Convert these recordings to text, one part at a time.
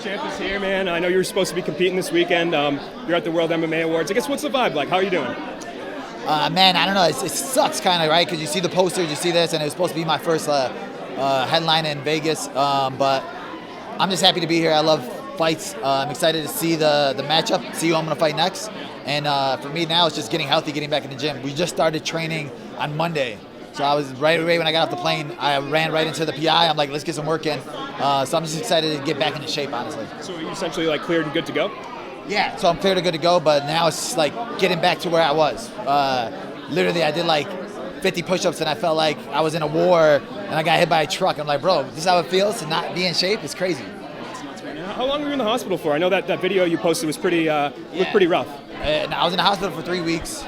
champ is here, man. I know you're supposed to be competing this weekend. You're at the World MMA Awards. I guess what's the vibe like? How are you doing? Man, I don't know. It sucks kind of, right? Because you see the posters, you see this, and it was supposed to be my first headline in Vegas. But I'm just happy to be here. I love fights. I'm excited to see the matchup, see who I'm going to fight next. And for me now, it's just getting healthy, getting back in the gym. We just started training on Monday. So I was right away when I got off the plane, I ran right into the PI. I'm like, let's get some work in. So I'm just excited to get back into shape, honestly. So are you essentially like cleared and good to go? Yeah, so I'm cleared and good to go, but now it's like getting back to where I was. Literally, I did like 50 push-ups and I felt like I was in a war and I got hit by a truck. I'm like, bro, this is how it feels to not be in shape? It's crazy. How long were you in the hospital for? I know that video you posted was pretty looked pretty rough. I was in the hospital for 3 weeks.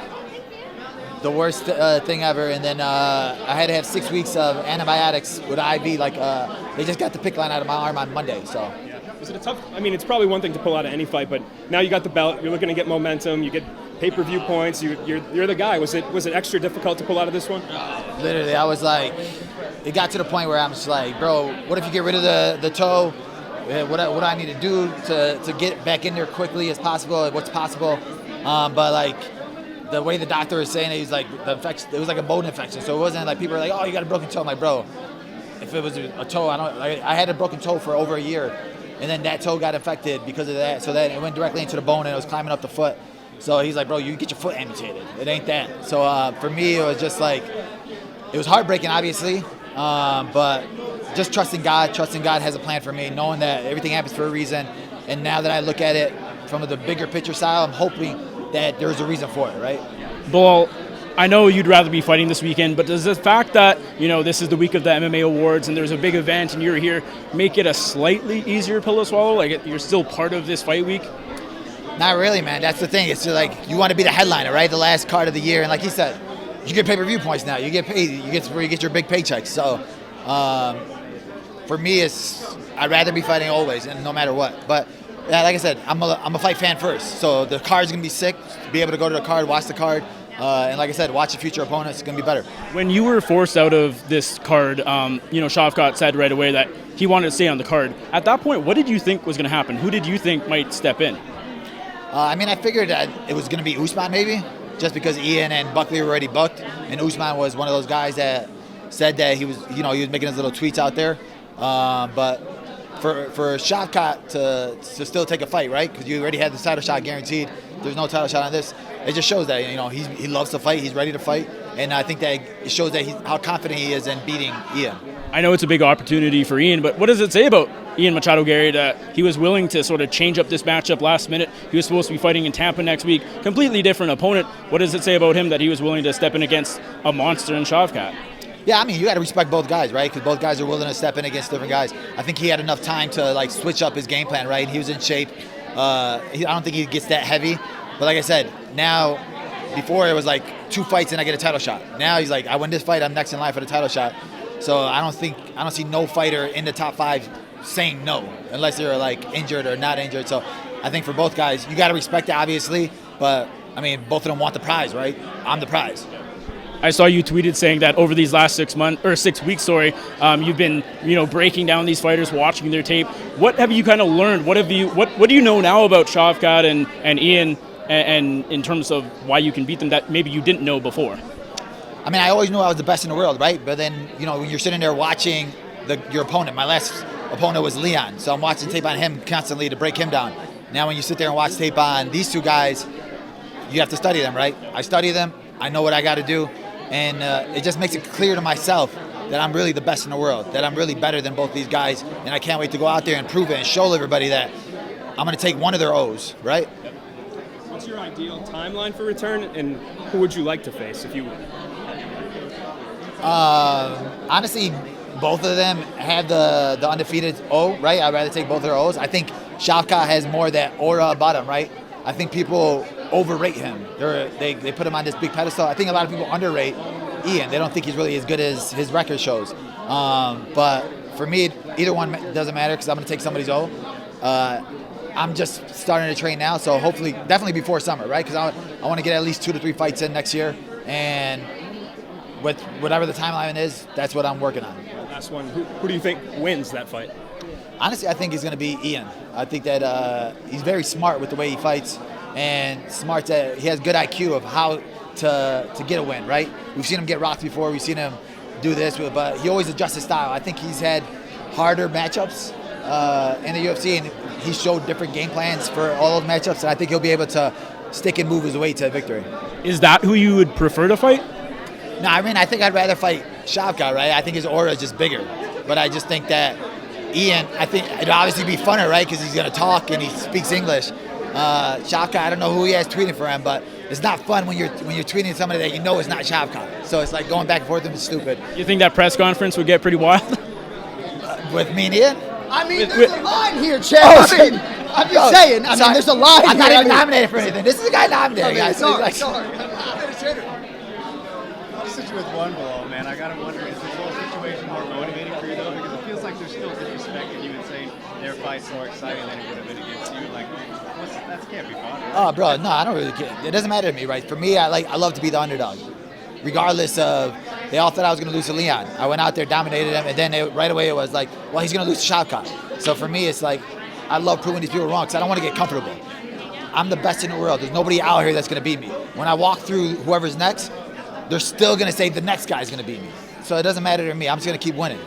The worst thing ever, and then I had to have 6 weeks of antibiotics with IV. Like they just got the pick line out of my arm on Monday. So, was it a tough? I mean, it's probably one thing to pull out of any fight, but now you got the belt. You're looking to get momentum. You get pay-per-view points. You're the guy. Was it extra difficult to pull out of this one? Literally, I was like, it got to the point where I'm just like, bro, what if you get rid of the toe? What do I need to do to get back in there quickly as possible? What's possible? But like. The way the doctor was saying it, he's like, the infection, it was like a bone infection. So it wasn't like people were like, oh, you got a broken toe. I'm like, bro, if it was a toe, I had a broken toe for over a year. And then that toe got infected because of that. So then it went directly into the bone and it was climbing up the foot. So he's like, bro, you get your foot amputated. It ain't that. So for me, it was just like, it was heartbreaking, obviously. But just trusting God has a plan for me, knowing that everything happens for a reason. And now that I look at it from the bigger picture style, I'm hoping that there's a reason for it, right? Belal, I know you'd rather be fighting this weekend, but does the fact that, this is the week of the MMA Awards and there's a big event and you're here make it a slightly easier pill to swallow? Like you're still part of this fight week? Not really, man. That's the thing. It's just like you want to be the headliner, right? The last card of the year. And like he said, you get pay-per-view points now. You get paid. You get your big paychecks. So for me, I'd rather be fighting always and no matter what. But yeah, like I said, I'm a fight fan first. So the card's going to be sick. Be able to go to the card, watch the card. And like I said, watch the future opponents. It's going to be better. When you were forced out of this card, Shavkat said right away that he wanted to stay on the card. At that point, what did you think was going to happen? Who did you think might step in? I figured that it was going to be Usman maybe, just because Ian and Buckley were already booked. And Usman was one of those guys that said that he was making his little tweets out there. But for Shavkat to still take a fight, right? Because you already had the title shot guaranteed. There's no title shot on this. It just shows that he loves to fight. He's ready to fight, and I think that it shows that how confident he is in beating Ian. I know it's a big opportunity for Ian, but what does it say about Ian Machado Garry that he was willing to sort of change up this matchup last minute? He was supposed to be fighting in Tampa next week, completely different opponent. What does it say about him that he was willing to step in against a monster in Shavkat? Yeah, you got to respect both guys, right? Because both guys are willing to step in against different guys. I think he had enough time to switch up his game plan, right? He was in shape. I don't think he gets that heavy. But like I said, now, before it was like 2 fights and I get a title shot. Now he's like, I win this fight, I'm next in line for the title shot. So I don't see no fighter in the top 5 saying no, unless they're injured or not injured. So I think for both guys, you got to respect it, obviously. But both of them want the prize, right? I'm the prize. I saw you tweeted saying that over these last 6 weeks, you've been, breaking down these fighters, watching their tape. What have you kind of learned? What do you know now about Shavkat and Ian, and in terms of why you can beat them that maybe you didn't know before? I always knew I was the best in the world, right? But then, when you're sitting there watching your opponent, my last opponent was Leon, so I'm watching tape on him constantly to break him down. Now, when you sit there and watch tape on these 2 guys, you have to study them, right? I study them. I know what I got to do. And it just makes it clear to myself that I'm really the best in the world, that I'm really better than both these guys, and I can't wait to go out there and prove it and show everybody that I'm going to take one of their O's, right? What's your ideal timeline for return, and who would you like to face if you would? Honestly, both of them have the undefeated O, right? I'd rather take both their O's. I think Shavkat has more of that aura about him, right? I think people overrate him. They put him on this big pedestal. I think a lot of people underrate Ian. They don't think he's really as good as his record shows. But for me, either one doesn't matter because I'm going to take somebody's O. I'm just starting to train now, so hopefully, definitely before summer, right? Because I want to get at least 2 to 3 fights in next year. And with whatever the timeline is, that's what I'm working on. Last one. Who do you think wins that fight? Honestly, I think he's going to be Ian. I think that he's very smart with the way he fights, and smart that he has good IQ of how to get a win, right? We've seen him get rocked before. We've seen him do this, but he always adjusts his style. I think he's had harder matchups in the UFC, and he showed different game plans for all those matchups, and I think he'll be able to stick and move his way to victory. Is that who you would prefer to fight? No, I mean, I think I'd rather fight Shavkat, right? I think his aura is just bigger. But I just think that Ian, I think it'd obviously be funner, right? Because he's going to talk and he speaks English. Shavkat, I don't know who he has tweeting for him, but it's not fun when you're tweeting somebody that you know is not Shavkat. So it's like going back and forth and it's stupid. You think that press conference would get pretty wild? With me and Ian? I mean, there's a line here, Chad. I mean, I'm just saying. I mean, there's a line I'm here. not even nominated for anything. This is the guy nominated, guys. Sorry. I'll sit you with one below, man. I gotta wonder, is this whole situation more motivating for you though? Because it feels like there's still disrespect in you and saying their fight's more exciting than it would have been against you. Like, that can't be fun. Right? Oh, bro, no, I don't really care. It doesn't matter to me, right? For me, I love to be the underdog, regardless of. They all thought I was going to lose to Leon. I went out there, dominated him, and then right away it was like, well, he's going to lose to Shavkat. So for me, it's like, I love proving these people wrong because I don't want to get comfortable. I'm the best in the world. There's nobody out here that's going to beat me. When I walk through whoever's next, they're still going to say the next guy's going to beat me. So it doesn't matter to me. I'm just going to keep winning.